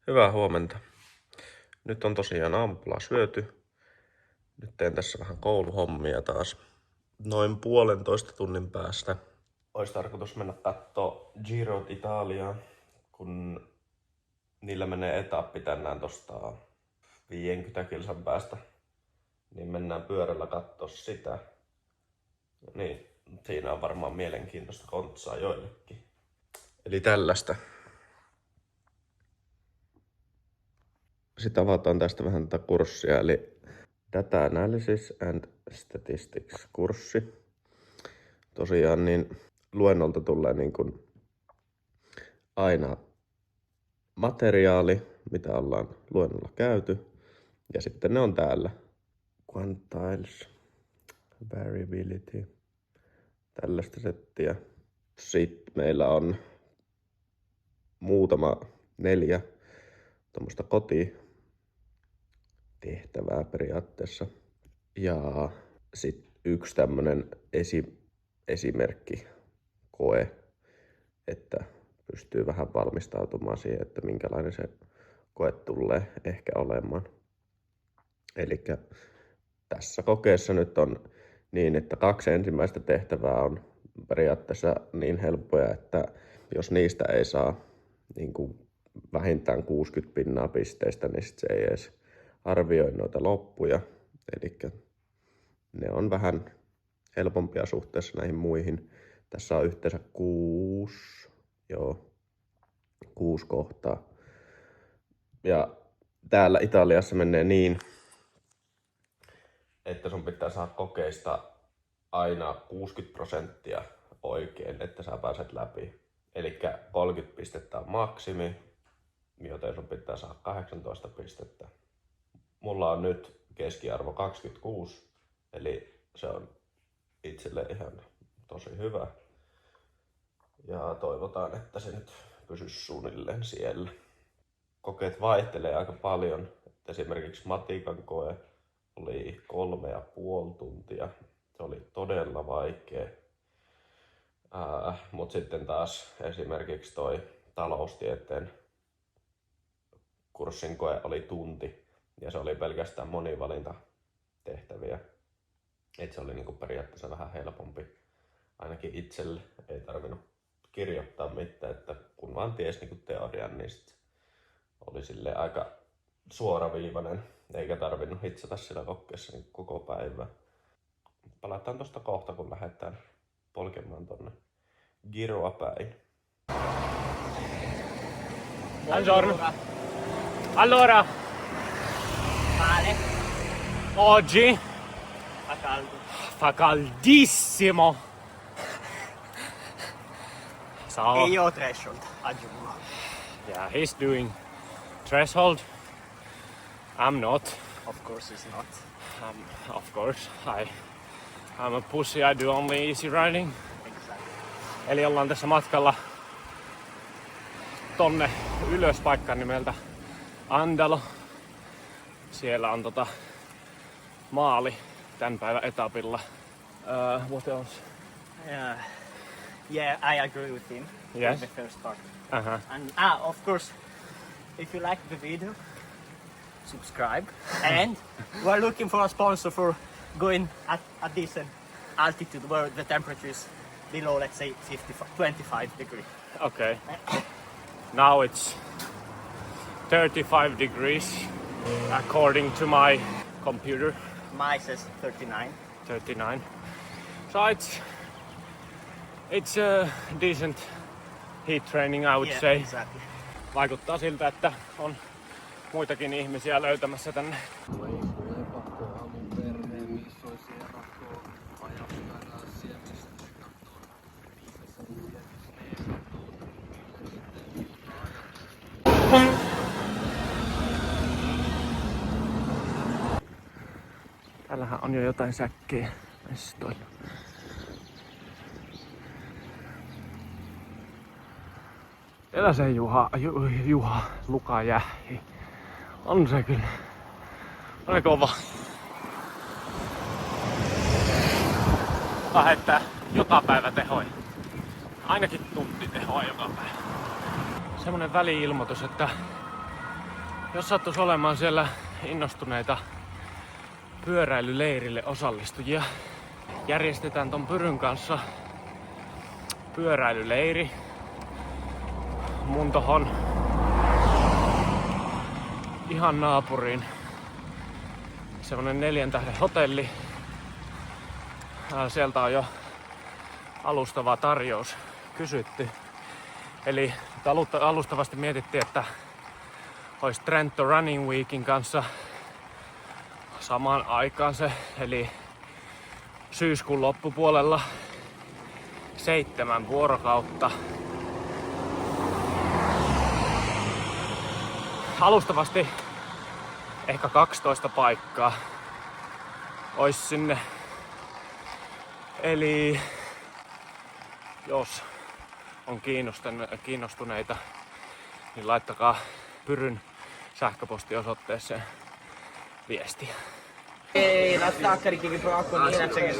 Hyvää huomenta. Nyt on tosiaan aamupala syöty. Nyt teen tässä vähän kouluhommia taas. Noin 1,5 tunnin päästä olisi tarkoitus mennä kattoo Giro d'Italiaa, kun niillä menee etappi tänään tosta 50 kilsan päästä. Niin mennään pyörällä kattoo sitä. Niin, siinä on varmaan mielenkiintoista kontsaa joillekin. Eli tällaista. Sitten avataan tästä vähän tätä kurssia, eli Data Analysis and Statistics -kurssi. Tosiaan niin luennolta tulee niin kuin aina materiaali, mitä ollaan luennolla käyty, ja sitten ne on täällä. Quantiles, Variability, tällaista settiä. Sitten meillä on muutama 4 tuommoista kotitehtävää periaatteessa. Ja sitten yksi tämmönen esimerkkikoe, että pystyy vähän valmistautumaan siihen, että minkälainen se koe tulee ehkä olemaan. Eli tässä kokeessa nyt on niin, että 2 ensimmäistä tehtävää on periaatteessa niin helppoja, että jos niistä ei saa niin kuin vähintään 60% pisteistä, niin sit se ei edes arvioi noita loppuja. Eli ne on vähän helpompia suhteessa näihin muihin. Tässä on yhteensä 6 kohtaa. Ja täällä Italiassa menee niin, että sun pitää saada kokeista aina 60% oikein, että sä pääset läpi. Eli 30 pistettä on maksimi, joten sun pitää saada 18 pistettä. Mulla on nyt keskiarvo 26, eli se on itselle ihan tosi hyvä. Ja toivotaan, että se nyt pysyisi suunnilleen siellä. Kokeet vaihtelee aika paljon. Esimerkiksi matikan koe oli 3,5 tuntia. Se oli todella vaikea. Mutta sitten taas esimerkiksi toi taloustieteen kurssin koe oli tunti. Ja se oli pelkästään monivalintatehtäviä. Et se oli niinku periaatteessa vähän helpompi. Ainakin itselle ei tarvinnut kirjoittaa mitään, että kun vaan ties niinku teorian, niin sit oli silleen aika suoraviivainen, eikä tarvinnut hitsata sillä kokkeessa niin koko päivää. Palataan tosta kohta, kun lähdetään polkemaan tonne Giroa päin. Buongiorno. Allora, Male, oggi fa caldo. fa caldissimo. So, E io ho threshold, aggiungo. yeah, he's doing threshold. I'm not. Of course it's not. Of course, I'm a pussy. I do only easy riding. Exactly. Eli ollaan tässä matkalla tonne ylös paikkaan nimeltä Andalo. Siellä on maali tän päivän etapilla. What else? Yeah, I agree with him. Yes. The first part. Uh-huh. And of course, if you like the video, subscribe. And we're looking for a sponsor for going at a decent altitude where the temperature is below, let's say, 25 degrees. Okay. Now it's 35 degrees according to my computer. Mine says 39. 39. So it's a decent heat training, I would Yeah, say. exactly. Vaikuttaa siltä, että on muitakin ihmisiä löytämässä tänne. Täällähän on jo jotain säkkejä mestoilla. Siellä se Juha Luka Jähhi. On se kyllä. On kova. Lähettää joka päivä tehoja. Ainakin tunti tehoa joka päivä. Semmonen väli-ilmoitus, että Jos sattuis olemaan siellä innostuneita pyöräilyleirille osallistujia, järjestetään ton Pyryn kanssa pyöräilyleiri mun tohon ihan naapuriin. Semmonen 4 tähden hotelli. Sieltä on jo alustava tarjous kysytty. Eli alustavasti mietittiin, että olisi Trento Running Weekin kanssa samaan aikaan se, eli syyskuun loppupuolella 7 vuorokautta. Alustavasti ehkä 12 paikkaa olisi sinne. Eli jos on kiinnostuneita, niin laittakaa Pyryn sähköpostiosoitteeseen viestiä.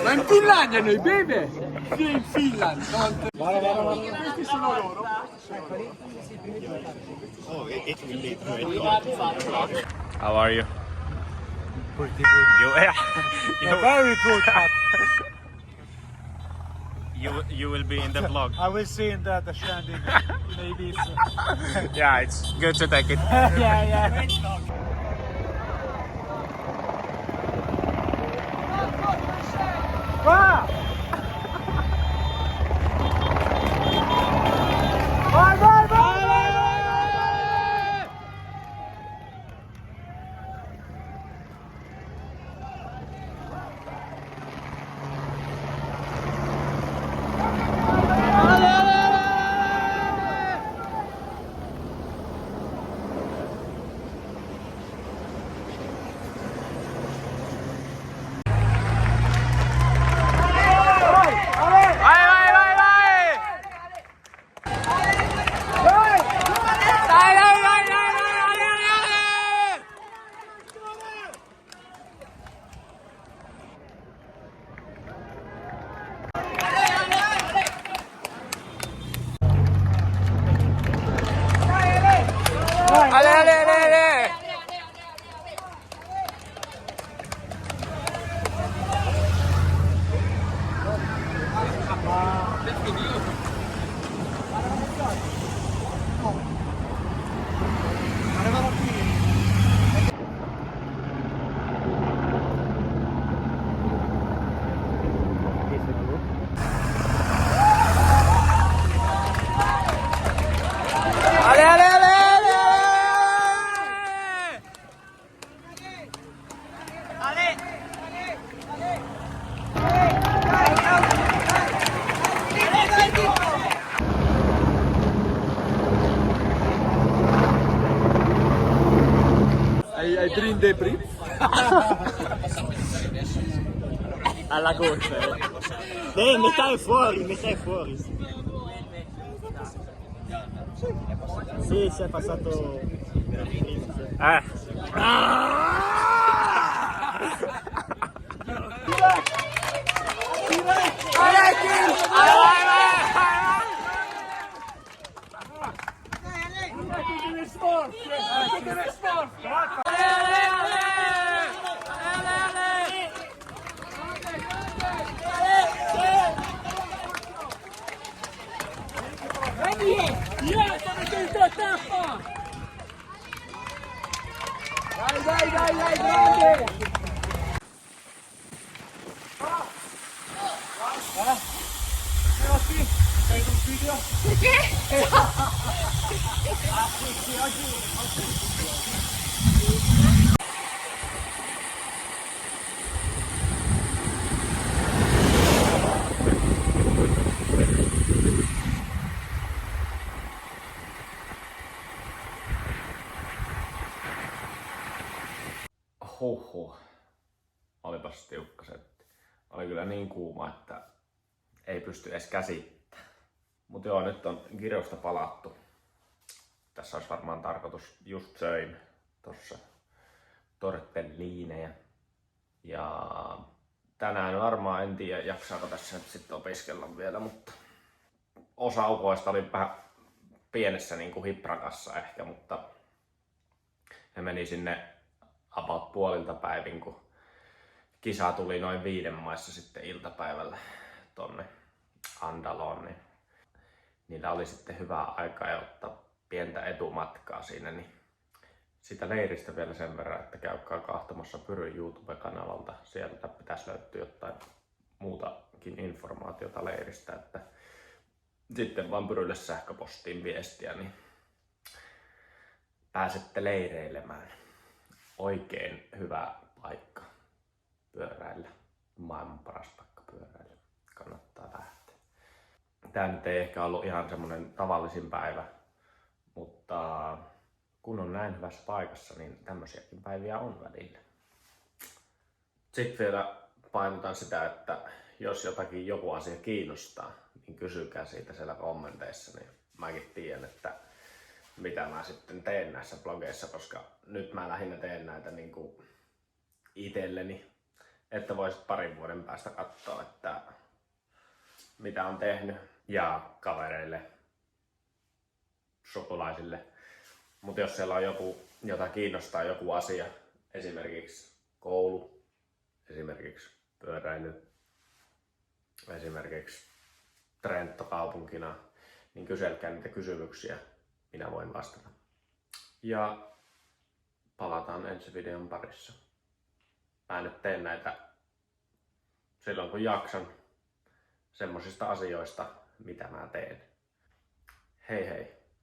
Ma in Finlandia noi beve! Sì, in Finland! How are you? Pretty good. You Very good! you will be in the vlog. I will see in the standing. Maybe it's... Yeah, it's good to take it. yeah. Wow! Bye! I drink the brief. Alla goccia. Dai, metà fuori. Sì, si è passato. Dai, grande! Però sì, fai un video? Perché? Huhhuh. Olipas tiukka setti. Oli kyllä niin kuuma, että ei pysty edes käsittämään. Mut joo, nyt on kirjoista palattu. Tässä olisi varmaan tarkoitus, just söin tossa tortelliineja. Ja tänään varmaan en tiedä jaksaako tässä nyt sitten opiskella vielä, mutta osa aukoista oli vähän pienessä niin kuin hiprakassa ehkä, mutta Ne meni sinne about puolilta päivin, kun kisa tuli noin 5 maissa sitten iltapäivällä tonne Andaloon. Niin niillä oli sitten hyvää aikaa ja ottaa pientä etumatkaa siinä. Niin sitä leiristä vielä sen verran, että käykää katsomassa Pyryn YouTube-kanavalta. Sieltä pitäisi löytyä jotain muutakin informaatiota leiristä. Että sitten vaan Pyrylle sähköpostiin viestiä, niin pääsette leireilemään. Oikein hyvä paikka pyöräillä. Maailman paras paikka pyöräillä. Kannattaa lähteä. Tää nyt ei ehkä ollut ihan semmonen tavallisin päivä, mutta kun on näin hyvässä paikassa, niin tämmöisiäkin päiviä on välillä. Sitten vielä painotan sitä, että jos joku asia kiinnostaa, niin kysykää siitä siellä kommenteissa, niin mäkin tiedän, että mitä mä sitten teen näissä blogeissa, koska nyt mä lähinnä teen näitä niinku itselleni, että voisit 2 vuoden päästä katsoa, että mitä on tehnyt ja kavereille, sukulaisille. Mutta jos siellä on joku, jota kiinnostaa joku asia, esimerkiksi koulu, esimerkiksi pyöräily, esimerkiksi Trento kaupunkina, niin kyselkää niitä kysymyksiä, minä voin vastata. Ja palataan ensi videon parissa. Mä nyt teen näitä silloin kun jaksan semmosista asioista, mitä mä teen. Hei hei!